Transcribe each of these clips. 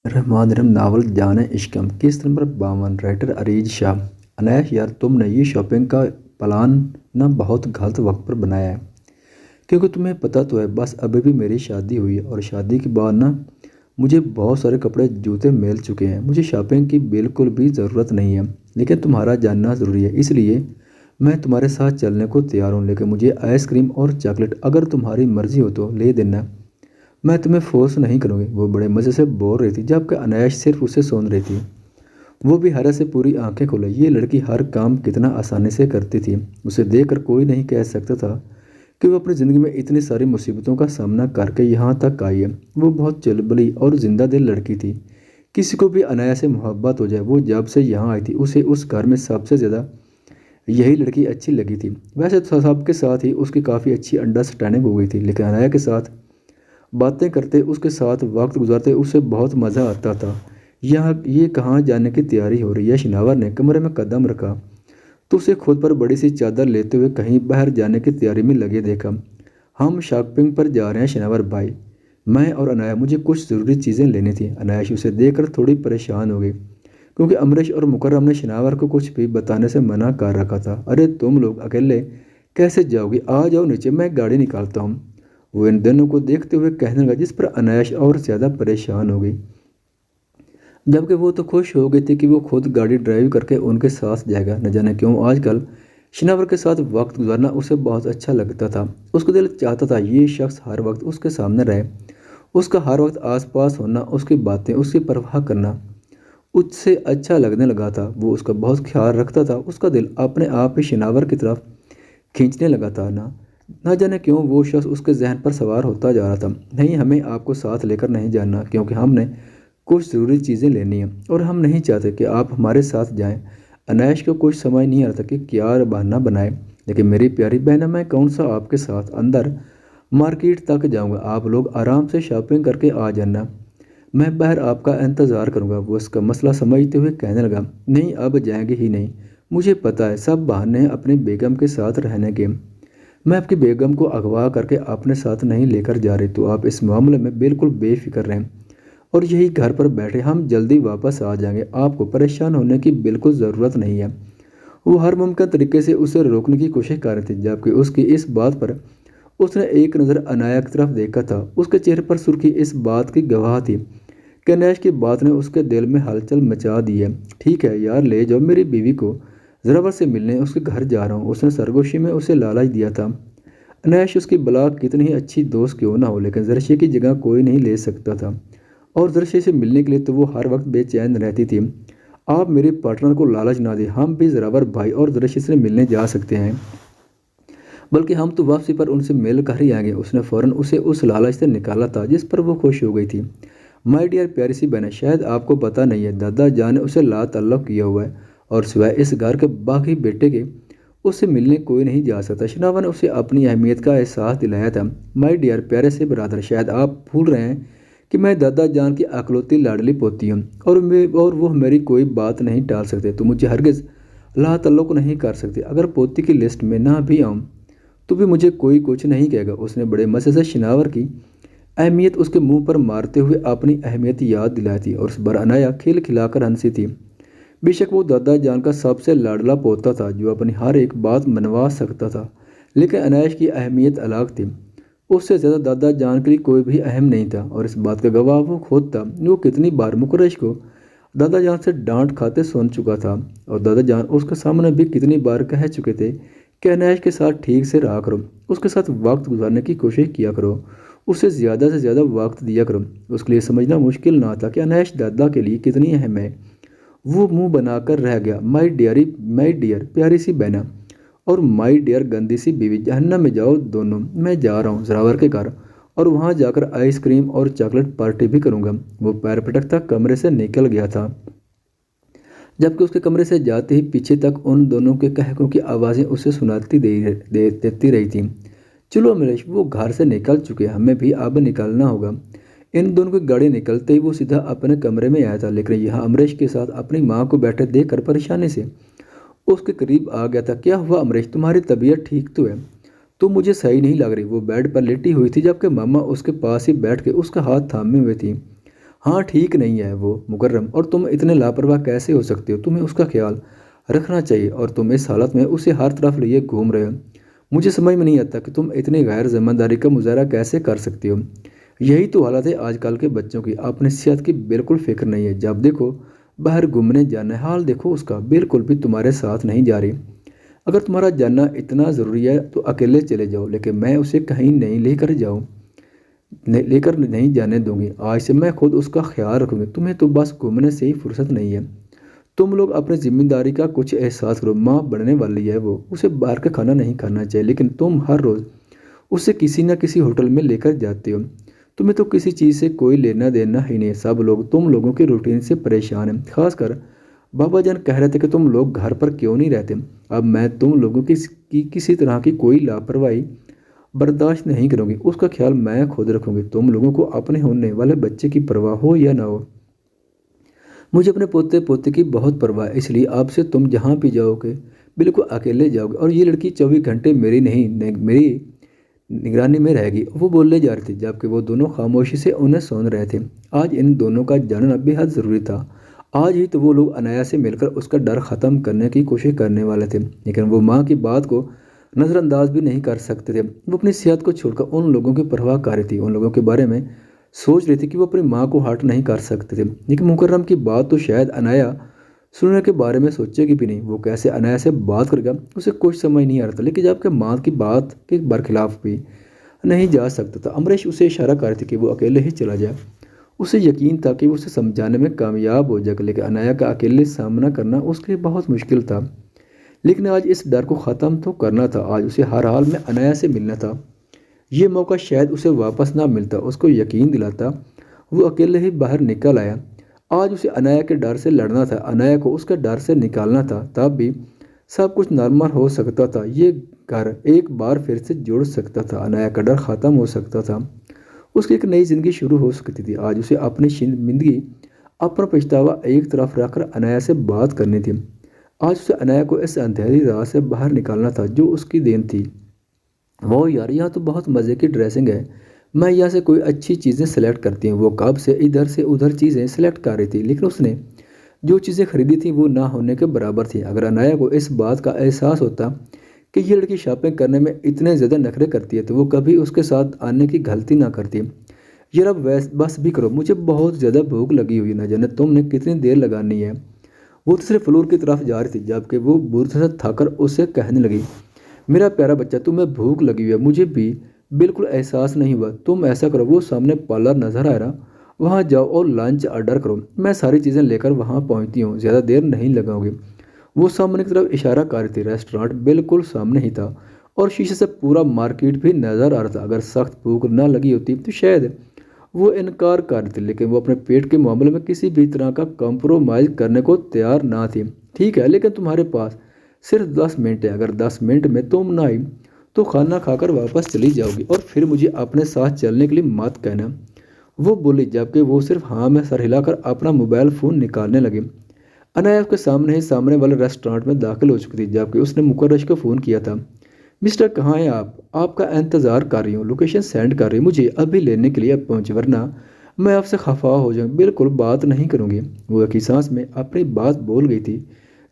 रहमान रहीम novel जाने इश्कम किस्त number 52 writer Areej Shah. अनैश यार तुमने ये शॉपिंग का प्लान ना बहुत गलत वक्त पर बनाया है। क्योंकि तुम्हें पता तो है बस अभी भी मेरी शादी हुई है और शादी के बाद ना मुझे बहुत सारे कपड़े जूते मिल चुके हैं। मुझे शॉपिंग की बिल्कुल भी ज़रूरत नहीं है, लेकिन तुम्हारा जानना ज़रूरी है, इसलिए मैं तुम्हारे साथ चलने को तैयार हूँ। लेकिन मुझे आइसक्रीम और चॉकलेट अगर तुम्हारी मर्ज़ी हो तो ले देना, मैं तुम्हें फोर्स नहीं करूँगी। वो बड़े मज़े से बोल रही थी जबकि अनायास सिर्फ उसे सुन रही थी। वो भी हैरत से पूरी आंखें खोले। ये लड़की हर काम कितना आसानी से करती थी। उसे देखकर कोई नहीं कह सकता था कि वो अपनी ज़िंदगी में इतनी सारी मुसीबतों का सामना करके यहाँ तक आई है। वो बहुत चुलबुली और जिंदा दिल लड़की थी। किसी को भी अनायास से मोहब्बत हो जाए। वो जब से यहाँ आई थी उसे उस घर में सबसे ज़्यादा यही लड़की अच्छी लगी थी। वैसे तो सबके साथ ही उसकी काफ़ी अच्छी अंडरस्टैंडिंग हो गई थी, लेकिन अनाया के साथ बातें करते, उसके साथ वक्त गुजारते उसे बहुत मज़ा आता था। यह ये कहाँ जाने की तैयारी हो रही है? शिनावर ने कमरे में कदम रखा तो उसे खुद पर बड़ी सी चादर लेते हुए कहीं बाहर जाने की तैयारी में लगे देखा। हम शॉपिंग पर जा रहे हैं शिनावर भाई, मैं और अनाया, मुझे कुछ ज़रूरी चीज़ें लेनी थी। अनायाश उसे देखकर थोड़ी परेशान हो गई, क्योंकि अमरीश और मुकर्रम ने शिनावर को कुछ भी बताने से मना कर रखा था। अरे तुम लोग अकेले कैसे जाओगी? आ जाओ नीचे, मैं गाड़ी निकालता हूँ। वो इन दोनों को देखते हुए कहने लगा, जिस पर अनायाश और ज़्यादा परेशान हो गई, जबकि वो तो खुश हो गई थी कि वो खुद गाड़ी ड्राइव करके उनके साथ जाएगा। न जाने क्यों आजकल शिनावर के साथ वक्त गुजारना उसे बहुत अच्छा लगता था। उसका दिल चाहता था ये शख्स हर वक्त उसके सामने रहे, उसका हर वक्त आसपास होना, उसकी बातें, उसकी परवाह करना उससे अच्छा लगने लगा था। वो उसका बहुत ख्याल रखता था। उसका दिल अपने आप ही शिनावर की तरफ खींचने लगा था। ना जाने क्यों वो शख्स उसके जहन पर सवार होता जा रहा था। नहीं, हमें आपको साथ लेकर नहीं जाना, क्योंकि हमने कुछ ज़रूरी चीज़ें लेनी है और हम नहीं चाहते कि आप हमारे साथ जाएं। अनैश को कुछ समझ नहीं आ रहा था कि क्या बहाना बनाए। लेकिन मेरी प्यारी बहन, मैं कौन सा आपके साथ अंदर मार्केट तक जाऊंगा? आप लोग आराम से शॉपिंग करके आ जाना, मैं बाहर आपका इंतज़ार करूंगा। वो उसका मसला समझते हुए कहने लगा, नहीं अब जाएंगे ही नहीं। मुझे पता है सब बहाने हैं अपनी बेगम के साथ रहने के। मैं आपकी बेगम को अगवा करके अपने साथ नहीं लेकर जा रही, तो आप इस मामले में बिल्कुल बेफिक्र रहें और यही घर पर बैठे, हम जल्दी वापस आ जाएंगे। आपको परेशान होने की बिल्कुल ज़रूरत नहीं है। वो हर मुमकिन तरीके से उसे रोकने की कोशिश कर रही थी, जबकि उसकी इस बात पर उसने एक नज़र अनाया की तरफ देखा था। उसके चेहरे पर सुर्खी इस बात की गवाह थी कि अनैश की बात ने उसके दिल में हलचल मचा दी है। ठीक है यार, ले जाओ मेरी बीवी को, ज़रावर से मिलने उसके घर जा रहा हूँ। उसने सरगोशी में उसे लालच दिया था। अनैश उसकी बला कितनी ही अच्छी दोस्त क्यों ना हो, लेकिन जरशे की जगह कोई नहीं ले सकता था। और जरशे से मिलने के लिए तो वो हर वक्त बेचैन रहती थी। आप मेरे पार्टनर को लालच ना दें, हम भी ज़रावर भाई और जरशे से मिलने जा सकते हैं, बल्कि हम तो वापसी पर उनसे मिल कर ही आएंगे। उसने फ़ौरन उसे उस लालच से निकाला था जिस पर वो खुश हो गई थी। माय डियर प्यारी सी बहन, शायद आपको पता नहीं है, दादा जान ने उसे ला तल्लुक़ किया हुआ है और सिवाय इस घर के बाकी बेटे के उससे मिलने कोई नहीं जा सकता। शनावा ने उसे अपनी अहमियत का एहसास दिलाया था। माय डियर प्यारे से ब्रदर, शायद आप भूल रहे हैं कि मैं दादा जान की अकलौती लाडली पोती हूँ और वो मेरी कोई बात नहीं टाल सकते, तो मुझे हरगिज़ ला तल्लुक़ नहीं कर सकते। अगर पोती की लिस्ट में ना भी आऊँ तो भी मुझे कोई कुछ नहीं कहेगा। उसने बड़े मज़े से शिनावर की अहमियत उसके मुंह पर मारते हुए अपनी अहमियत याद दिलाई थी और उस पर अनाया खिल खिलाकर हंसी थी। बेशक वो दादा जान का सबसे लाडला पोता था जो अपनी हर एक बात मनवा सकता था, लेकिन अनायाश की अहमियत अलग थी। उससे ज़्यादा दादा जान के लिए कोई भी अहम नहीं था और इस बात का गवाह वो खुद था। वो कितनी बार मुकरश को दादा जान से डांट खाते सुन चुका था और दादा जान उसके सामने भी कितनी बार कह चुके थे कि अनायाश के साथ ठीक से रहा करो, उसके साथ वक्त गुजारने की कोशिश किया करो, उसे ज़्यादा से ज़्यादा वक्त दिया करो। उसके लिए समझना मुश्किल ना था कि अनायाश दादा के लिए कितनी अहम है। वो मुंह बनाकर रह गया। माई डियर प्यारी सी बहना और माई डियर गंदी सी बीवी, जहन्नम में जाओ दोनों। मैं जा रहा हूँ ज़रावर के घर और वहाँ जाकर आइसक्रीम और चॉकलेट पार्टी भी करूँगा। वो पैर पटकता कमरे से निकल गया था, जबकि उसके कमरे से जाते ही पीछे तक उन दोनों के कहकों की आवाज़ें उसे सुनाती देती रही थी। चलो अमरीश, वो घर से निकल चुके, हमें भी अब निकलना होगा। इन दोनों की गाड़ी निकलते ही वो सीधा अपने कमरे में आया था, लेकिन यहाँ अमरीश के साथ अपनी माँ को बैठे देखकर परेशानी से उसके करीब आ गया था। क्या हुआ अमरीश, तुम्हारी तबीयत ठीक तो है? तो मुझे सही नहीं लग रही। वो बेड पर लेटी हुई थी जबकि मामा उसके पास ही बैठ के उसका हाथ थामे हुए थी। हाँ ठीक नहीं है वो मुकर्रम, और तुम इतने लापरवाह कैसे हो सकते हो? तुम्हें उसका ख्याल रखना चाहिए और तुम इस हालत में उसे हर तरफ लिए घूम रहे हो। मुझे समझ में नहीं आता कि तुम इतनी गैर जिम्मेदारी का मुजाहरा कैसे कर सकती हो। यही तो हालत है आजकल के बच्चों की, अपनी सेहत की बिल्कुल फिक्र नहीं है। जब देखो बाहर घूमने जाना है, हाल देखो उसका, बिल्कुल भी तुम्हारे साथ नहीं जा रही। अगर तुम्हारा जानना इतना ज़रूरी है तो अकेले चले जाओ, लेकिन मैं उसे कहीं नहीं लेकर जाऊँ, लेकर नहीं जाने दूंगी। आज से मैं खुद उसका ख्याल रखूंगी। तुम्हें तो बस घूमने से ही फुर्सत नहीं है। तुम लोग अपनी जिम्मेदारी का कुछ एहसास करो। माँ बनने वाली है वो, उसे बाहर का खाना नहीं खाना चाहिए, लेकिन तुम हर रोज़ उसे किसी न किसी होटल में लेकर जाते हो। तुम्हें तो किसी चीज़ से कोई लेना देना ही नहीं। सब लोग तुम लोगों की रूटीन से परेशान हैं। खासकर बाबा जान कह रहे थे कि तुम लोग घर पर क्यों नहीं रहते। अब मैं तुम लोगों की किसी तरह की कोई लापरवाही बर्दाश्त नहीं करूंगी। उसका ख्याल मैं खुद रखूंगी। तुम लोगों को अपने होने वाले बच्चे की परवाह हो या ना हो, मुझे अपने पोते पोते की बहुत परवाह है। इसलिए आपसे तुम जहाँ भी जाओगे बिल्कुल अकेले जाओगे, और ये लड़की 24 घंटे मेरी नहीं मेरी निगरानी में रहेगी। वो बोलने जा रहे थे जबकि वो दोनों खामोशी से उन्हें सुन रहे थे। आज इन दोनों का जानना बेहद ज़रूरी था। आज ही तो वो लोग अनाया से मिलकर उसका डर ख़त्म करने की कोशिश करने वाले थे, लेकिन वो माँ की बात को नज़रअंदाज भी नहीं कर सकते थे। वो अपनी सेहत को छोड़कर उन लोगों की परवाह कर रही थी, उन लोगों के बारे में सोच रही थी कि वो अपनी माँ को हर्ट नहीं कर सकते थे। लेकिन मुकर्रम की बात तो शायद अनाया सुनने के बारे में सोचेगी भी नहीं। वो कैसे अनाया से बात करेगा उसे कुछ समझ नहीं आ रहा था, लेकिन जबकि माँ की बात के बरखिलाफ भी नहीं जा सकता था। अमरीश उसे इशारा कर रहे थे कि वो अकेले ही चला जाए। उसे यकीन था कि वो उसे समझाने में कामयाब हो जाएगा, लेकिन अनाया का अकेले सामना करना उसके लिए बहुत मुश्किल था। लेकिन आज इस डर को ख़त्म तो करना था। आज उसे हर हाल में अनाया से मिलना था। ये मौका शायद उसे वापस ना मिलता। उसको यकीन दिलाता वो अकेले ही बाहर निकल आया। आज उसे अनाया के डर से लड़ना था, अनाया को उसके डर से निकालना था। तब भी सब कुछ नॉर्मल हो सकता था। ये घर एक बार फिर से जुड़ सकता था। अनाया का डर ख़त्म हो सकता था। उसकी एक नई ज़िंदगी शुरू हो सकती थी। आज उसे अपनी ज़िंदगी, अपना पछतावा एक तरफ रखकर अनाया से बात करनी थी। आज उसे अनाया को इस अंधेरी राह से बाहर निकालना था जो उसकी देन थी। वो यार, यहाँ तो बहुत मज़े की ड्रेसिंग है। मैं यहाँ से कोई अच्छी चीज़ें सेलेक्ट करती हूँ। वो कब से इधर से उधर चीज़ें सेलेक्ट कर रही थी, लेकिन उसने जो चीज़ें खरीदी थी वो ना होने के बराबर थी। अगर अनाया को इस बात का एहसास होता कि ये लड़की शॉपिंग करने में इतने ज़्यादा नखरे करती है तो वो कभी उसके साथ आने की गलती ना करती। यार अब बस भी करो, मुझे बहुत ज़्यादा भूख लगी हुई, ना जाने तुमने कितनी देर लगानी है। वो दूसरे फ्लोर की तरफ जा रही थी जबकि वो बुरी तरह से थककर उसे कहने लगी, मेरा प्यारा बच्चा, तुम्हें भूख लगी हुई है, मुझे भी बिल्कुल एहसास नहीं हुआ। तुम ऐसा करो, वो सामने पार्लर नज़र आ रहा, वहाँ जाओ और लंच ऑर्डर करो। मैं सारी चीज़ें लेकर वहाँ पहुँचती हूँ, ज़्यादा देर नहीं लगाऊंगी। वो सामने की तरफ इशारा कर रही थी। रेस्टोरेंट बिल्कुल सामने ही था और शीशे से पूरा मार्केट भी नज़र आ रहा था। अगर सख्त भूख ना लगी होती तो शायद वो इनकार कर रही थी, लेकिन वो अपने पेट के मामले में किसी भी तरह का कॉम्प्रोमाइज़ करने को तैयार ना थी। ठीक है, लेकिन तुम्हारे पास सिर्फ 10 मिनट है। अगर 10 मिनट में तुम ना आई तो खाना खाकर वापस चली जाओगी और फिर मुझे अपने साथ चलने के लिए मत कहना। वो बोली जबकि वो सिर्फ हाँ में सर हिलाकर अपना मोबाइल फ़ोन निकालने लगी। अनाया उसके सामने ही सामने वाले रेस्टोरेंट में दाखिल हो चुकी थी जबकि उसने मुकर्रश को फ़ोन किया था। मिस्टर, कहाँ हैं आप? आपका इंतज़ार कर रही हूँ, लोकेशन सेंड कर रही हूँ, मुझे अभी लेने के लिए अब पहुँचे, वरना मैं आपसे खफा हो जाऊँ। बिल्कुल बात नहीं करूँगी। वो एक ही सांस में अपनी बात बोल गई थी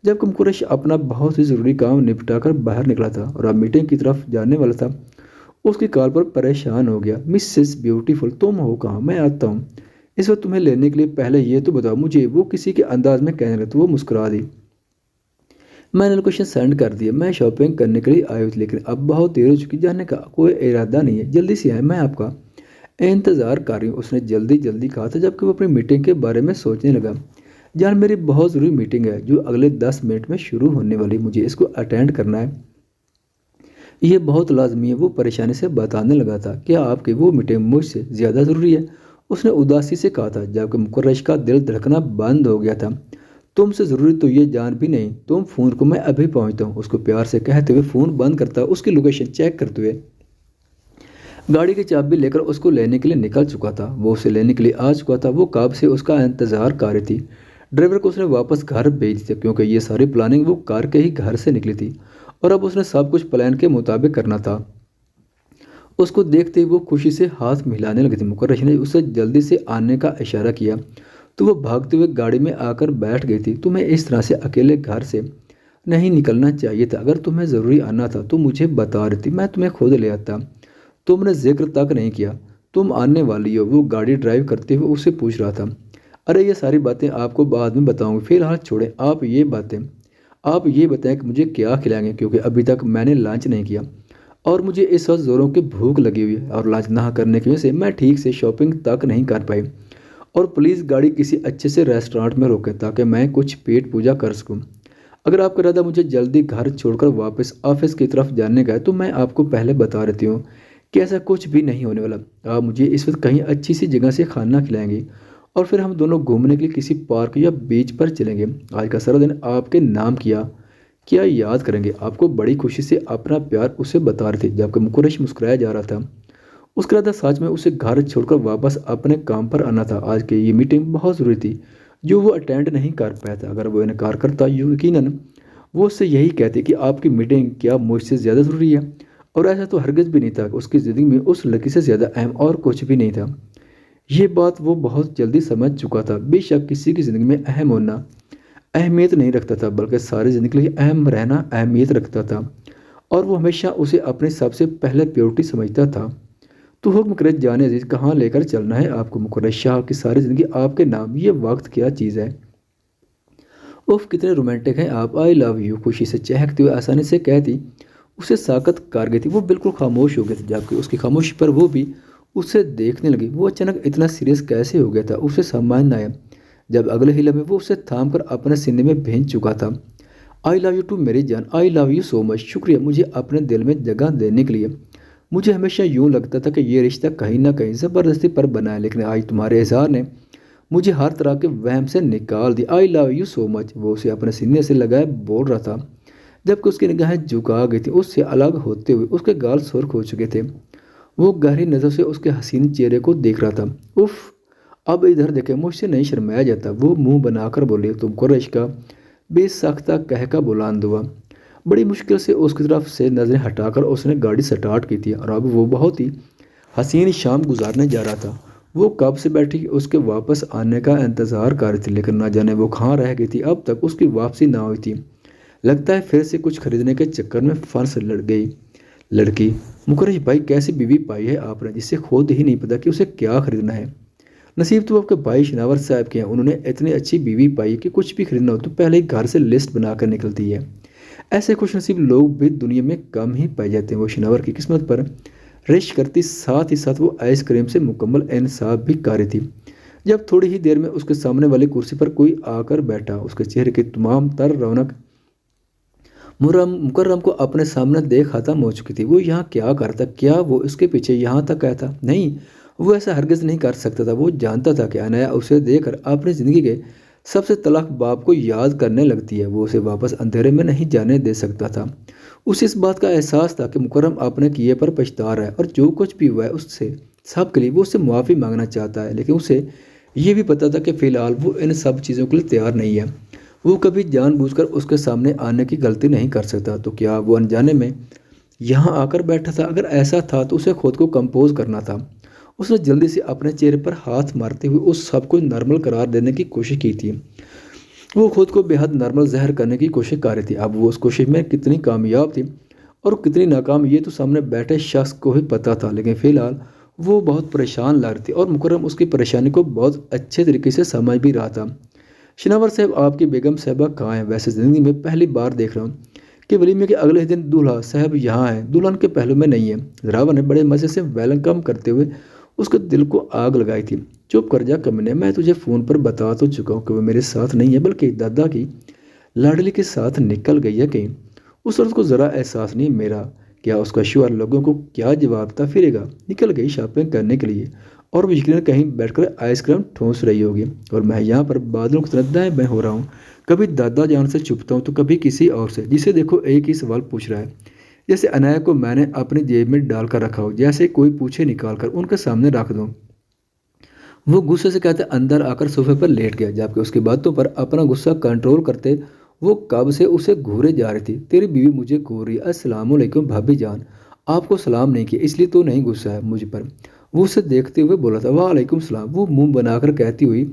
जबकि मुकर्रश अपना बहुत ही ज़रूरी काम निपटाकर बाहर निकला था और अब मीटिंग की तरफ जाने वाला था। उसकी कॉल पर परेशान हो गया। मिसेस ब्यूटीफुल, तुम हो कहाँ? मैं आता हूँ इस वक्त तुम्हें लेने के लिए। पहले ये तो बताओ मुझे। वो किसी के अंदाज में कहने लगा तो वो मुस्कुरा दी। मैंने लोकेशन सेंड कर दिया। मैं शॉपिंग करने के लिए आई हुई थी, लेकिन अब बहुत देर हो चुकी, जाने का कोई इरादा नहीं है। जल्दी से आए, मैं आपका इंतज़ार कर रही हूँ। उसने जल्दी जल्दी कहा था जबकि वो अपनी मीटिंग के बारे में सोचने लगा। जान, मेरी बहुत ज़रूरी मीटिंग है जो अगले 10 मिनट में शुरू होने वाली, मुझे इसको अटेंड करना है, ये बहुत लाजमी है। वो परेशानी से बताने लगा था, क्या आपकी वो मीटिंग मुझसे ज़्यादा ज़रूरी है? उसने उदासी से कहा था जबकि मुकर्रश का दिल धड़कना बंद हो गया था। तुमसे ज़रूरी तो ये जान भी नहीं, तुम फ़ोन को, मैं अभी पहुंचता हूँ, उसको प्यार से कहते हुए फ़ोन बंद करता, उसकी लोकेशन चेक करते हुए गाड़ी की चाबी लेकर उसको लेने के लिए निकल चुका था। वो उसे लेने के लिए आ चुका था। वो कब से उसका इंतज़ार कर रही थी। ड्राइवर को उसने वापस घर भेज दिया क्योंकि ये सारी प्लानिंग वो कार के ही घर से निकली थी और अब उसने सब कुछ प्लान के मुताबिक करना था। उसको देखते ही वो खुशी से हाथ मिलाने लगी थी। मुकर्रश ने उसे जल्दी से आने का इशारा किया तो वो भागते हुए गाड़ी में आकर बैठ गई थी। तुम्हें इस तरह से अकेले घर से नहीं निकलना चाहिए था। अगर तुम्हें ज़रूरी आना था तो मुझे बता रही थी, मैं तुम्हें खुद ले आता। तुमने जिक्र तक नहीं किया तुम आने वाली हो। वो गाड़ी ड्राइव करते हुए उससे पूछ रहा था। अरे ये सारी बातें आपको बाद में बताऊंगी, फिलहाल छोड़ें आप ये बताएं कि मुझे क्या खिलाएंगे, क्योंकि अभी तक मैंने लंच नहीं किया और मुझे इस वक्त ज़ोरों की भूख लगी हुई है और लंच ना करने की वजह से मैं ठीक से शॉपिंग तक नहीं कर पाई। और प्लीज़ गाड़ी किसी अच्छे से रेस्टोरेंट में रोकें ताकि मैं कुछ पेट पूजा कर सकूं। अगर आपका इरादा मुझे जल्दी घर छोड़कर वापस ऑफिस की तरफ जाने का है तो मैं आपको पहले बता देती हूँ कि ऐसा कुछ भी नहीं होने वाला। आप मुझे इस वक्त कहीं अच्छी सी जगह से खाना खिलाएंगे और फिर हम दोनों घूमने के लिए किसी पार्क या बीच पर चलेंगे। आज का सारा दिन आपके नाम किया क्या याद करेंगे। आपको बड़ी खुशी से अपना प्यार उसे बता रहे थे जबकि मुकुरेश मुस्कुराया जा रहा था। उसका इरादा सच में उसे घर छोड़कर वापस अपने काम पर आना था। आज की ये मीटिंग बहुत ज़रूरी थी जो वो अटेंड नहीं कर पाया था। अगर वो इनकार करता यकीनन वो उससे यही कहते कि आपकी मीटिंग क्या मुझसे ज़्यादा ज़रूरी है, और ऐसा तो हरगिज़ भी नहीं था। उसकी ज़िंदगी में उस लड़की से ज़्यादा अहम और कुछ भी नहीं था। ये बात वो बहुत जल्दी समझ चुका था। बेशक किसी की ज़िंदगी में अहम होना अहमियत नहीं रखता था, बल्कि सारी ज़िंदगी के लिए अहम रहना अहमियत रखता था, और वो हमेशा उसे अपने सबसे पहले प्योरिटी समझता था। तो हुक्म करे जाने अजीज, कहाँ लेकर चलना है आपको। मुकर्रर शाह की सारी ज़िंदगी आपके नाम, ये वक्त क्या चीज़ है। उफ कितने रोमांटिक हैं आप, आई लव यू। खुशी से चहकते हुए आसानी से कहती उसे साकत कर गई थी। वो बिल्कुल खामोश हो गया था जबकि उसकी खामोशी पर वो भी उसे देखने लगी। वो अचानक इतना सीरियस कैसे हो गया था उसे समझ न आया जब अगले ही लम्हे वो उसे थाम कर अपने सीने में भेज चुका था। आई लव यू टू मेरी जान, I love you so much. शुक्रिया मुझे अपने दिल में जगह देने के लिए। मुझे हमेशा यूं लगता था कि ये रिश्ता कहीं ना कहीं ज़बरदस्ती पर बना है, लेकिन आज तुम्हारे इजहार ने मुझे हर तरह के वहम से निकाल दिया। I love you so much. वो उसे अपने सीने से लगाए बोल रहा था जबकि उसकी निगाहें झुका गई थी। उससे अलग होते हुए उसके गाल सुर्ख हो चुके थे। वो गहरी नज़र से उसके हसीन चेहरे को देख रहा था। उफ अब इधर देखे, मुझसे नहीं शर्माया जाता। वो मुंह बनाकर बोले। तुमको रिश्का बेसख्ता कह का बुलंद हुआ। बड़ी मुश्किल से उसकी तरफ से नज़रें हटाकर उसने गाड़ी स्टार्ट की थी और अब वो बहुत ही हसीन शाम गुजारने जा रहा था। वो कब से बैठी उसके वापस आने का इंतज़ार कर रही थी, लेकिन ना जाने वो कहाँ रह गई थी। अब तक उसकी वापसी ना हुई थी। लगता है फिर से कुछ खरीदने के चक्कर में फंस लड़ गई लड़की। मुकर्रर भाई कैसी बीवी पाई है आपने जिससे खुद ही नहीं पता कि उसे क्या खरीदना है। नसीब तो आपके भाई शनावर साहब के हैं, उन्होंने इतनी अच्छी बीवी पाई कि कुछ भी खरीदना हो तो पहले ही घर से लिस्ट बनाकर निकलती है। ऐसे खुशनसीब लोग भी दुनिया में कम ही पाए जाते हैं। वो शनावर की किस्मत पर रिश्क करती, साथ ही साथ वो आइसक्रीम से मुकम्मल इंसाफ भी कर रही थी। जब थोड़ी ही देर में उसके सामने वाली कुर्सी पर कोई आकर बैठा, उसके चेहरे की तमाम तर रौनक मुकर्रम को अपने सामने देख खत्म हो चुकी थी। वो यहाँ क्या करता, क्या वो इसके पीछे यहाँ तक आया था? नहीं, वो ऐसा हरगिज़ नहीं कर सकता था। वो जानता था कि अनाया उसे देखकर अपनी ज़िंदगी के सबसे तलख बाप को याद करने लगती है। वो उसे वापस अंधेरे में नहीं जाने दे सकता था। उसे इस बात का एहसास था कि मुकर्रम अपने किए पर पछता रहा है और जो कुछ भी हुआ है उससे सब के लिए वो उससे मुआफ़ी मांगना चाहता है, लेकिन उसे ये भी पता था कि फ़िलहाल वो इन सब चीज़ों के लिए तैयार नहीं है। वो कभी जानबूझकर उसके सामने आने की गलती नहीं कर सकता। तो क्या वो अनजाने में यहाँ आकर बैठा था? अगर ऐसा था तो उसे खुद को कंपोज करना था। उसने जल्दी से अपने चेहरे पर हाथ मारते हुए उस सब को नॉर्मल करार देने की कोशिश की थी। वो खुद को बेहद नॉर्मल ज़हर करने की कोशिश कर रही थी। अब वो उस कोशिश में कितनी कामयाब थी और कितनी नाकाम ये तो सामने बैठे शख्स को ही पता था, लेकिन फ़िलहाल वो बहुत परेशान लग रही थी और मुकर्रम उसकी परेशानी को बहुत अच्छे तरीके से समझ भी रहा था। शनावर साहब आपकी बेगम साहबा कहाँ हैं? वैसे ज़िंदगी में पहली बार देख रहा हूँ कि वलीमे के अगले दिन दूल्हा साहब यहाँ हैं, दुल्हन के पहलू में नहीं है। रावण ने बड़े मज़े से वेलकम करते हुए उसके दिल को आग लगाई थी। चुप कर जा कमीने, मैं तुझे फ़ोन पर बता तो चुका हूँ कि वो मेरे साथ नहीं है बल्कि दादा की लाडली के साथ निकल गई है कहीं। उस औरत को ज़रा एहसास नहीं मेरा। क्या उसका शोहर लोगों को क्या जवाब था फिरेगा? निकल गई शॉपिंग करने के लिए और वो यकीनन कहीं बैठकर आइसक्रीम ठूंस रही होगी और मैं यहाँ पर बादलों की तरह दाएं बाएं हो रहा हूँ। कभी दादा जान से छुपता हूँ तो कभी किसी और से, जिसे देखो एक ही सवाल पूछ रहा है। जैसे अनाया को मैंने अपनी जेब में डाल कर रखा हो, जैसे कोई पूछे निकाल कर उनके सामने रख दूँ। वो गुस्से से कहते अंदर आकर सोफे पर लेट गया जबकि उसकी बातों पर अपना गुस्सा कंट्रोल करते वो कब से उसे घूरे जा रही थी। तेरी बीवी मुझे घूर रही है। अस्सलाम वालेकुम भाभी जान, आपको सलाम नहीं किया इसलिए तो नहीं गुस्सा है मुझ पर। वो उसे देखते हुए बोला था। वालेकुम सलाम। वो मुंह बनाकर कहती हुई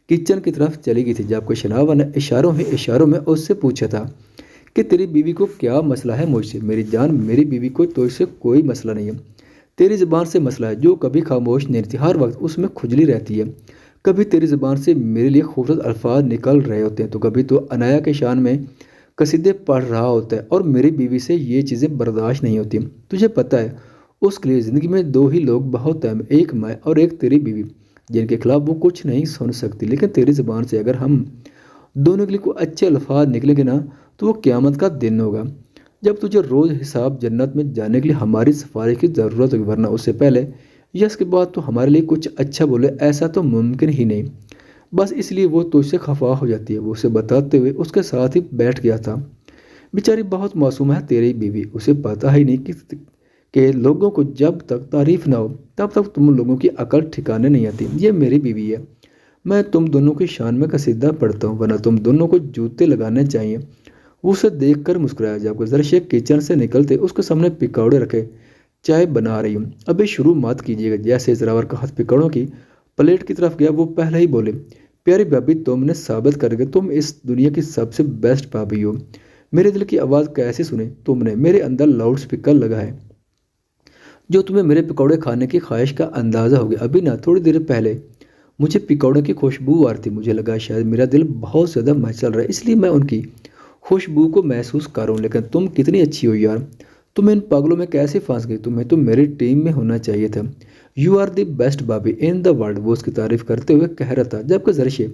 किचन की तरफ चली गई थी जबकि शनावा ने इशारों में उससे पूछा था कि तेरी बीवी को क्या मसला है मुझसे। मेरी जान, मेरी बीवी को तो इससे कोई मसला नहीं है, तेरी ज़बान से मसला है जो कभी खामोश नहीं रहती, हर वक्त उसमें खुजली रहती है। कभी तेरी ज़बान से मेरे लिए खूबसूरत अल्फाज निकल रहे होते हैं तो कभी तो अनाया के शान में कसीदे पढ़ रहा होता है, और मेरी बीवी से ये चीज़ें बर्दाश्त नहीं होती। तुझे पता है उसके लिए ज़िंदगी में दो ही लोग बहुत अहम, एक मैं और एक तेरी बीवी, जिनके खिलाफ वो कुछ नहीं सुन सकती। लेकिन तेरी ज़बान से अगर हम दोनों के लिए कोई अच्छे अल्फाज निकलेंगे ना, तो वो क़यामत का दिन होगा, जब तुझे रोज़ हिसाब जन्नत में जाने के लिए हमारी सिफारिश की ज़रूरत होगी, वरना उससे पहले या इसके बाद तो हमारे लिए कुछ अच्छा बोले ऐसा तो मुमकिन ही नहीं। बस इसलिए वो तुझसे खफा हो जाती है। वो उसे बताते हुए उसके साथ ही बैठ गया था। बेचारी बहुत मासूम है तेरी बीवी, उसे पता ही नहीं कि लोगों को जब तक तारीफ ना हो तब तक तुम लोगों की अकल ठिकाने नहीं आती। ये मेरी बीवी है, मैं तुम दोनों की शान में कसीदा पढ़ता हूँ, वरना तुम दोनों को जूते लगाने चाहिए। वो उसे देखकर मुस्कुराया जबकि जरशे किचन से निकलते उसके सामने पिकौड़े रखे। चाय बना रही हूँ, अभी शुरू मत कीजिएगा। जैसे जरावर का हाथ पिकौड़ों की प्लेट की तरफ गया वो पहले ही बोले, प्यारी भाभी, तुमने साबित कर के तुम इस दुनिया की सबसे बेस्ट भाभी हो। मेरे दिल की आवाज़ कैसे सुने तुमने? मेरे अंदर लाउड स्पीकर लगा है जो तुम्हें मेरे पकौड़े खाने की ख्वाहिश का अंदाज़ा हो गया। अभी ना थोड़ी देर पहले मुझे पकौड़ों की खुशबू आ रही थी, मुझे लगा शायद मेरा दिल बहुत ज़्यादा मचल रहा है, इसलिए मैं उनकी खुशबू को महसूस कर रहा हूँ। लेकिन तुम कितनी अच्छी हो यार, तुम इन पागलों में कैसे फंस गई? तुम्हें तो मेरी टीम में होना चाहिए था। यू आर द बेस्ट भाभी इन द वर्ल्ड, वो उसकी तारीफ करते हुए कह रहा था जबकि जरशे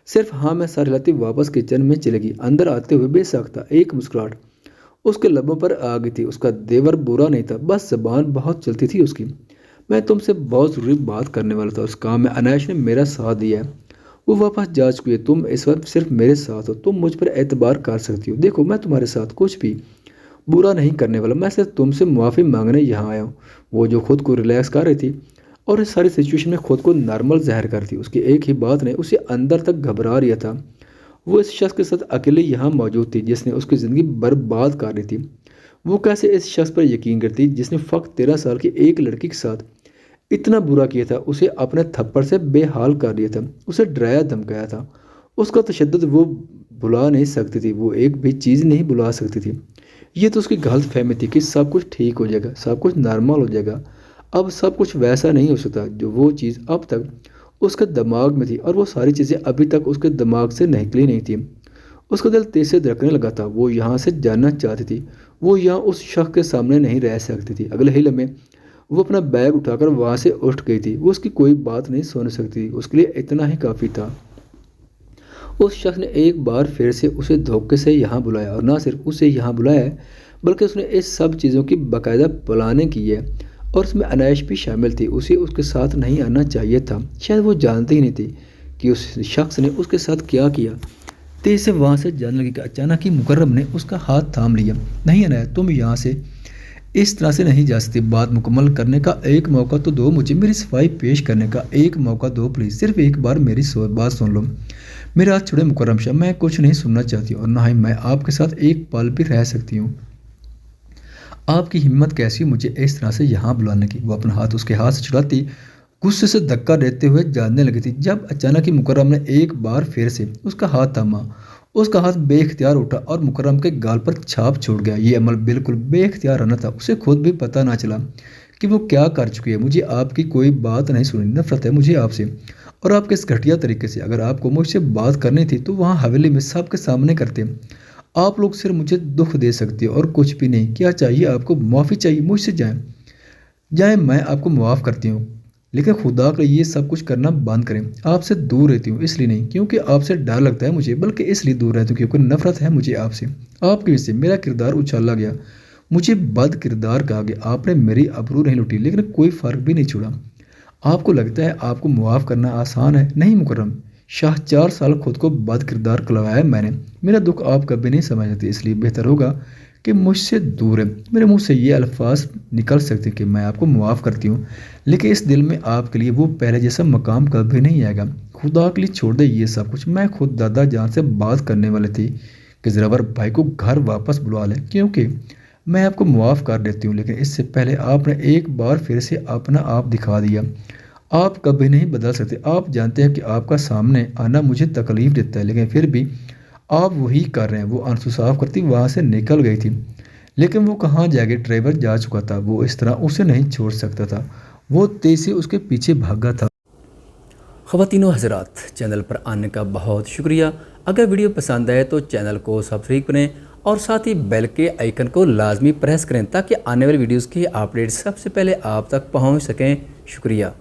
सिर्फ हाँ मैं सर हिलाती वापस किचन में चलेगी। अंदर आते हुए बेसाख्ता एक मुस्कुराहट उसके लबों पर आ गई थी। उसका देवर बुरा नहीं था, बस जबान बहुत चलती थी उसकी। मैं तुमसे बहुत ज़रूरी बात करने वाला था। उस काम में अनायाश ने मेरा साथ दिया है, वो वापस जा चुकी है। तुम इस वक्त सिर्फ मेरे साथ हो, तुम मुझ पर एतबार कर सकती हो। देखो मैं तुम्हारे साथ कुछ भी बुरा नहीं करने वाला, मैं सिर्फ तुमसे माफ़ी मांगने यहाँ आया हूँ। वो जो खुद को रिलैक्स कर रही थी और इस सारी सिचुएशन में खुद को नॉर्मल ज़ाहिर करती, उसकी एक ही बात ने उसे अंदर तक घबरा दिया था। वो इस शख्स के साथ अकेले यहाँ मौजूद थी जिसने उसकी ज़िंदगी बर्बाद कर दी थी। वो कैसे इस शख्स पर यकीन करती जिसने फ़क्त 13 साल की एक लड़की के साथ इतना बुरा किया था, उसे अपने थप्पड़ से बेहाल कर दिया था, उसे डराया धमकाया था। उसका तशद्दुद वो भुला नहीं सकती थी, वो एक भी चीज़ नहीं भुला सकती थी। ये तो उसकी गलत फहमी थी कि सब कुछ ठीक हो जाएगा, सब कुछ नॉर्मल हो जाएगा। अब सब कुछ वैसा नहीं हो सकता जो वो चीज़ अब तक उसके दिमाग में थी, और वो सारी चीज़ें अभी तक उसके दिमाग से निकली नहीं थी। उसका दिल तेज से धड़कने लगा था। वो यहाँ से जानना चाहती थी, वो यहाँ उस शख्स के सामने नहीं रह सकती थी। अगले ही लम्हे वो अपना बैग उठाकर वहाँ से उठ गई थी। वो उसकी कोई बात नहीं सुन सकती थी, उसके लिए इतना ही काफ़ी था। उस शख्स ने एक बार फिर से उसे धोखे से यहाँ बुलाया, और ना सिर्फ उसे यहाँ बुलाया है बल्कि उसने इस सब चीज़ों की बाकायदा प्लानिंग की है, और उसमें अनायश भी शामिल थी। उसे उसके साथ नहीं आना चाहिए था, शायद वो जानती ही नहीं थी कि उस शख्स ने उसके साथ क्या किया। तेज से वहाँ से जाने लगी कि अचानक ही मुकर्रम ने उसका हाथ थाम लिया। नहीं अनाया, तुम यहाँ से इस तरह से नहीं जा सकती। बात मुकम्मल करने का एक मौका तो दो मुझे, मेरी सफाई पेश करने का एक मौका दो प्लीज़। सिर्फ एक बार मेरी बात सुन लो। मेरे हाथ छोड़े मुकर्रम शाह, मैं कुछ नहीं सुनना चाहती और ना ही मैं आपके साथ एक पल भी रह सकती हूँ। आपकी हिम्मत कैसी मुझे इस तरह से यहाँ बुलाने की? वो अपना हाथ उसके हाथ से छुड़ाती गुस्से से धक्का देते हुए जानने लगी थी, जब अचानक ही मुकर्रम ने एक बार फिर से उसका हाथ थामा। उसका हाथ बेख्तियार उठा और मुकर्रम के गाल पर छाप छोड़ गया। ये अमल बिल्कुल बेख्तियार आना था, उसे खुद भी पता ना चला कि वो क्या कर चुकी है। मुझे आपकी कोई बात नहीं सुनी, नफरत है मुझे आपसे और आपके इस घटिया तरीके से। अगर आपको मुझसे बात करनी थी तो वहाँ हवेली में सबके सामने करते। आप लोग सिर्फ मुझे दुख दे सकते हो और कुछ भी नहीं। क्या चाहिए आपको? माफ़ी चाहिए मुझसे? जाए मैं आपको माफ़ करती हूँ, लेकिन खुदा का ये सब कुछ करना बंद करें। आपसे दूर रहती हूँ इसलिए नहीं क्योंकि आपसे डर लगता है मुझे, बल्कि इसलिए दूर रहती हूँ क्योंकि नफरत है मुझे आपसे। आपकी वजह से मेरा किरदार उछाला गया, मुझे बद किरदार कहा गया। आपने मेरी आबरू नहीं लूटी लेकिन कोई फ़र्क भी नहीं छोड़ा। आपको लगता है आपको मुआफ़ करना आसान है? नहीं मुकर्रम शाह, 4 साल खुद को बद किरदार कहलवाया है मैंने। मेरा दुख आप कभी नहीं समझ सकते, इसलिए बेहतर होगा कि मुझसे दूर है। मेरे मुंह से ये अल्फाज निकल सकते हैं कि मैं आपको मुआफ़ करती हूँ, लेकिन इस दिल में आपके लिए वो पहले जैसा मकाम कभी नहीं आएगा। खुदा के लिए छोड़ दे ये सब कुछ। मैं खुद दादा जान से बात करने वाली थी कि ज़रावर भाई को घर वापस बुला लें, क्योंकि मैं आपको माफ़ कर देती हूँ, लेकिन इससे पहले आपने एक बार फिर से अपना आप दिखा दिया। आप कभी नहीं बदल सकते। आप जानते हैं कि आपका सामने आना मुझे तकलीफ़ देता है, लेकिन फिर भी आप वही कर रहे हैं। वो आंसू साफ़ करती वहाँ से निकल गई थी। लेकिन वो कहाँ जाएगी? ड्राइवर जा चुका था। वो इस तरह उसे नहीं छोड़ सकता था। वो तेज़ी से उसके पीछे भागा था। ख़वातीनो हज़रात, चैनल पर आने का बहुत शुक्रिया। अगर वीडियो पसंद आए तो चैनल को सब्सक्राइब करें और साथ ही बेल के आइकन को लाजमी प्रेस करें ताकि आने वाली वीडियोस की अपडेट सबसे पहले आप तक पहुंच सकें। शुक्रिया।